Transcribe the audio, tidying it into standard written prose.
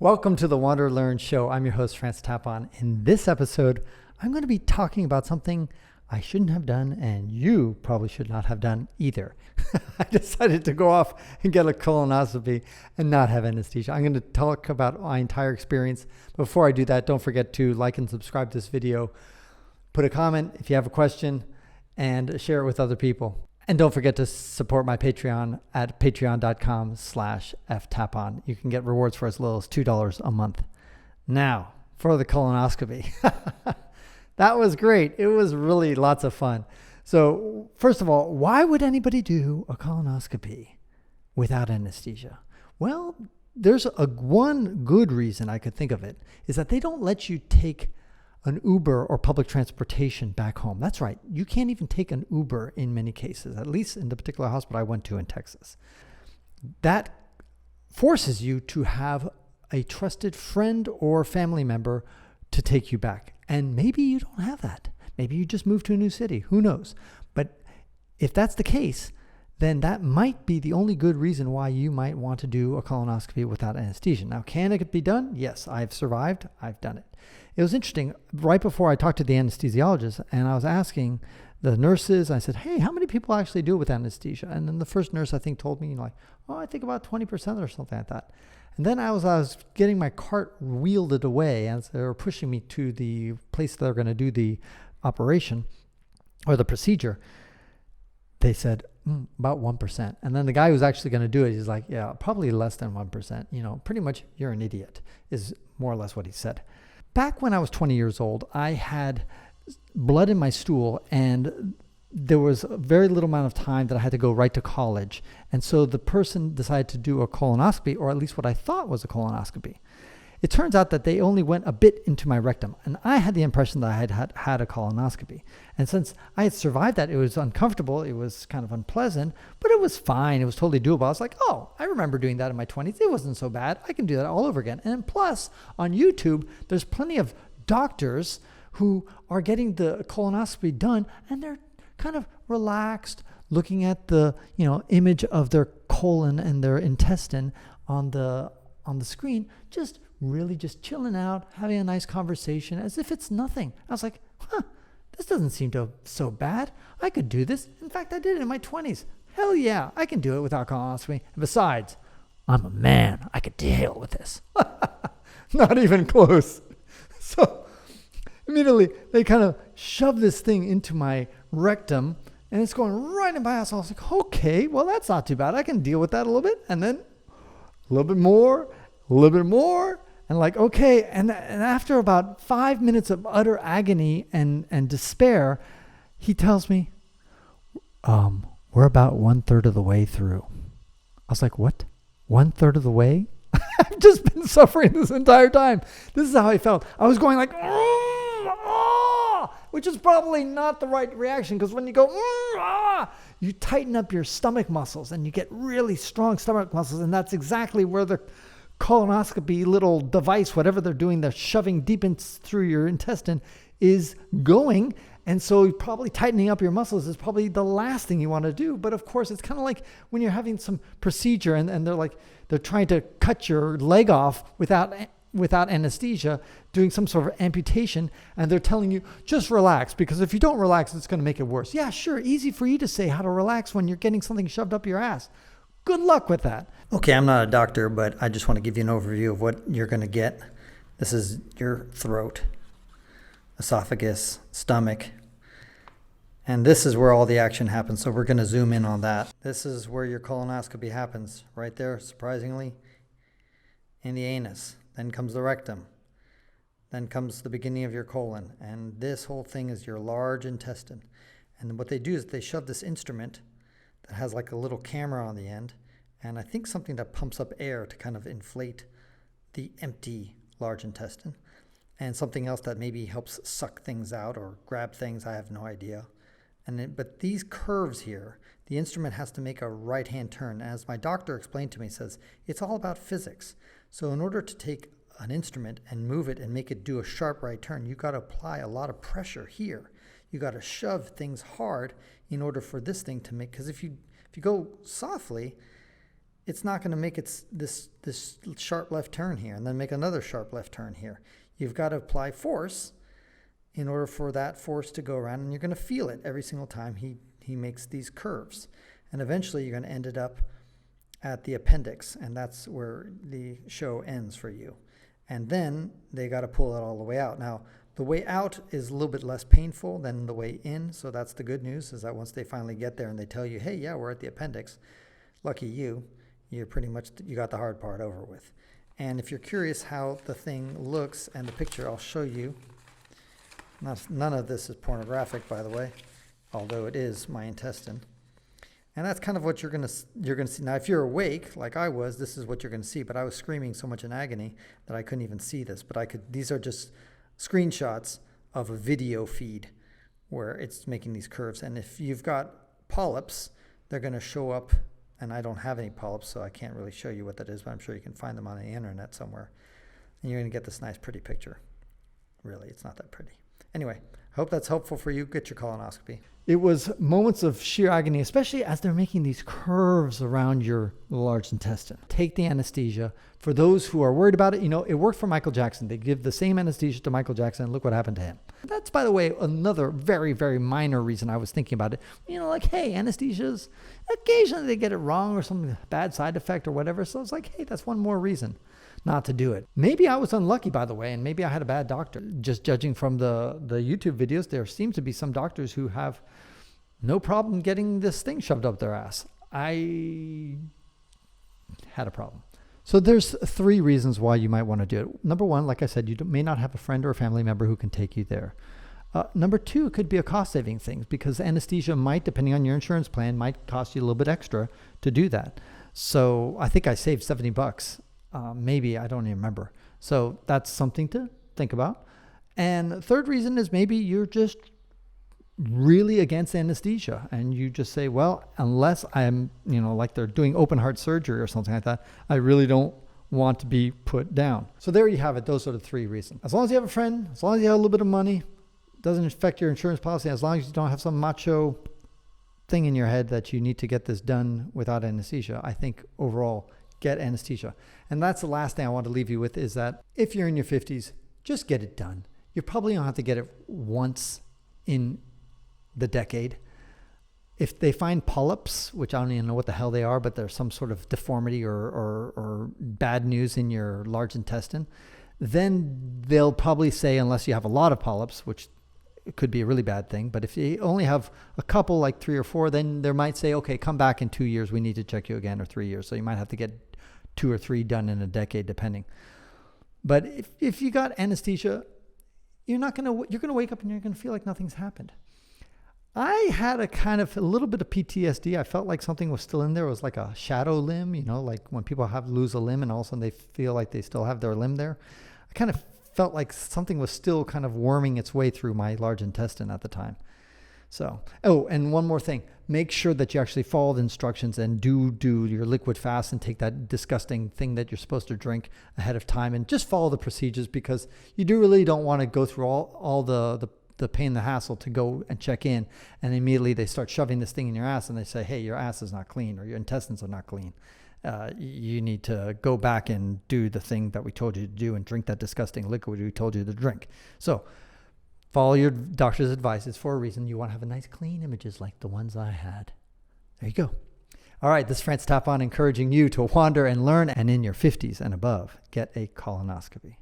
Welcome to the WanderLearn show. I'm your host, Tapon. In this episode, I'm going to be talking about something I shouldn't have done, and you probably should not have done either. I decided to go off and get a colonoscopy and not have anesthesia. I'm going to talk about my entire experience. Before I do that, don't forget to like and subscribe to this video. Put a comment if you have a question and share it with other people. And don't forget to support my Patreon at patreon.com/ftapon. You can get rewards for as little as $2 a month. Now, for the colonoscopy. That was great. It was really lots of fun. So, first of all, why would anybody do a colonoscopy without anesthesia? Well, there's one good reason I could think of it, is that they don't let you take an Uber or public transportation back home. That's right. You can't even take an Uber in many cases, at least in the particular hospital I went to in Texas. That forces you to have a trusted friend or family member to take you back. And maybe you don't have that. Maybe you just moved to a new city. Who knows? But if that's the case, then that might be the only good reason why you might want to do a colonoscopy without anesthesia. Now, can it be done? Yes, I've survived. I've done it. It was interesting. Right before I talked to the anesthesiologist, and I was asking the nurses, I said, hey, how many people actually do it with anesthesia? And then the first nurse, I think, told me, I think about 20% or something like that. And then I was getting my cart wheeled away as they were pushing me to the place they're going to do the operation or the procedure. They said, about 1%. And then the guy who's actually going to do it, he's like, yeah, probably less than 1%. Pretty much you're an idiot is more or less what he said. Back when I was 20 years old, I had blood in my stool, and there was a very little amount of time that I had to go right to college. And so the person decided to do a colonoscopy, or at least what I thought was a colonoscopy. It turns out that they only went a bit into my rectum, and I had the impression that I had a colonoscopy. And since I had survived that, it was uncomfortable, it was kind of unpleasant, but it was fine, it was totally doable. I was like, oh, I remember doing that in my 20s. It wasn't so bad. I can do that all over again. And plus, on YouTube, there's plenty of doctors who are getting the colonoscopy done, and they're kind of relaxed, looking at the image of their colon and their intestine on the screen, just chilling out, having a nice conversation as if it's nothing. I was like, this doesn't seem so bad. I could do this. In fact, I did it in my 20s. Hell yeah, I can do it without colonoscopy. And besides, I'm a man. I could deal with this. Not even close. So immediately they kind of shoved this thing into my rectum, and it's going right in my ass. I was like, okay, well, that's not too bad. I can deal with that a little bit. And then a little bit more, and okay. And after about 5 minutes of utter agony and despair, he tells me, we're about 1/3 of the way through. I was like, what? 1/3 of the way? I've just been suffering this entire time. This is how I felt. I was going like, which is probably not the right reaction, because when you go, you tighten up your stomach muscles and you get really strong stomach muscles, and that's exactly where the colonoscopy little device, whatever they're doing, they're shoving deep through your intestine, is going. And so probably tightening up your muscles is probably the last thing you want to do. But of course, it's kind of like when you're having some procedure and they're trying to cut your leg off without anesthesia, doing some sort of amputation, and they're telling you, just relax, because if you don't relax, it's going to make it worse. Yeah, sure, easy for you to say how to relax when you're getting something shoved up your ass. Good luck with that. Okay, I'm not a doctor, but I just want to give you an overview of what you're going to get. This is your throat, esophagus, stomach, and this is where all the action happens, so we're going to zoom in on that. This is where your colonoscopy happens, right there, surprisingly, in the anus. Then comes the rectum. Then comes the beginning of your colon. And this whole thing is your large intestine. And what they do is they shove this instrument that has like a little camera on the end, and I think something that pumps up air to kind of inflate the empty large intestine, and something else that maybe helps suck things out or grab things. I have no idea. But these curves here, the instrument has to make a right-hand turn. As my doctor explained to me, says, it's all about physics. So in order to take an instrument and move it and make it do a sharp right turn, you got to apply a lot of pressure here. You got to shove things hard in order for this thing to make, because if you go softly, it's not going to make this sharp left turn here and then make another sharp left turn here. You've got to apply force in order for that force to go around, and you're going to feel it every single time he makes these curves. And eventually you're going to end it up at the appendix, and that's where the show ends for you. And then they got to pull it all the way out. Now, the way out is a little bit less painful than the way in, so that's the good news, is that once they finally get there and they tell you, hey, yeah, we're at the appendix, lucky you, you got the hard part over with. And if you're curious how the thing looks and the picture, I'll show you. None of this is pornographic, by the way, although it is my intestine. And that's kind of what you're gonna see. Now, if you're awake, like I was, this is what you're gonna see. But I was screaming so much in agony that I couldn't even see this. But these are just screenshots of a video feed where it's making these curves. And if you've got polyps, they're gonna show up. And I don't have any polyps, so I can't really show you what that is, but I'm sure you can find them on the internet somewhere. And you're gonna get this nice, pretty picture. Really, it's not that pretty. Anyway, I hope that's helpful for you. Get your colonoscopy. It was moments of sheer agony, especially as they're making these curves around your large intestine. Take the anesthesia. For those who are worried about it, it worked for Michael Jackson. They give the same anesthesia to Michael Jackson, and look what happened to him. That's, by the way, another very, very minor reason I was thinking about it. Like, hey, anesthesias, occasionally they get it wrong or some bad side effect or whatever. So it's like, hey, that's one more reason not to do it. Maybe I was unlucky, by the way, and maybe I had a bad doctor. Just judging from the YouTube videos, there seems to be some doctors who have no problem getting this thing shoved up their ass. I had a problem. So there's 3 reasons why you might want to do it. Number 1, like I said, you may not have a friend or a family member who can take you there. Number 2, it could be a cost-saving thing because anesthesia might, depending on your insurance plan, might cost you a little bit extra to do that. So I think I saved $70. Maybe, I don't even remember. So that's something to think about. And the 3rd reason is maybe you're just really against anesthesia and you just say, well, unless I'm, like they're doing open heart surgery or something like that, I really don't want to be put down. So there you have it. Those are the 3 reasons. As long as you have a friend, as long as you have a little bit of money, doesn't affect your insurance policy, as long as you don't have some macho thing in your head that you need to get this done without anesthesia, I think overall, get anesthesia. And that's the last thing I want to leave you with is that if you're in your 50s, just get it done. You probably don't have to get it once in the decade. If they find polyps, which I don't even know what the hell they are, but there's some sort of deformity or bad news in your large intestine, then they'll probably say, unless you have a lot of polyps, which could be a really bad thing, but if you only have a couple, like 3 or 4, then they might say, okay, come back in 2 years, we need to check you again, or 3 years. So you might have to get 2 or 3 done in a decade, depending. But if you got anesthesia, you're going to wake up and you're going to feel like nothing's happened. I had a little bit of PTSD. I felt like something was still in there. It was like a shadow limb, like when people lose a limb and all of a sudden they feel like they still have their limb there. I kind of felt like something was still kind of worming its way through my large intestine at the time. So, and one more thing. Make sure that you actually follow the instructions and do your liquid fast and take that disgusting thing that you're supposed to drink ahead of time and just follow the procedures, because you really don't want to go through all the pain, the hassle to go and check in, and immediately they start shoving this thing in your ass and they say, hey, your ass is not clean or your intestines are not clean. You need to go back and do the thing that we told you to do and drink that disgusting liquid we told you to drink. So follow your doctor's advice. It's for a reason. You want to have a nice clean images like the ones I had. There you go. All right, this is Francis Tapon encouraging you to wander and learn, and in your 50s and above, get a colonoscopy.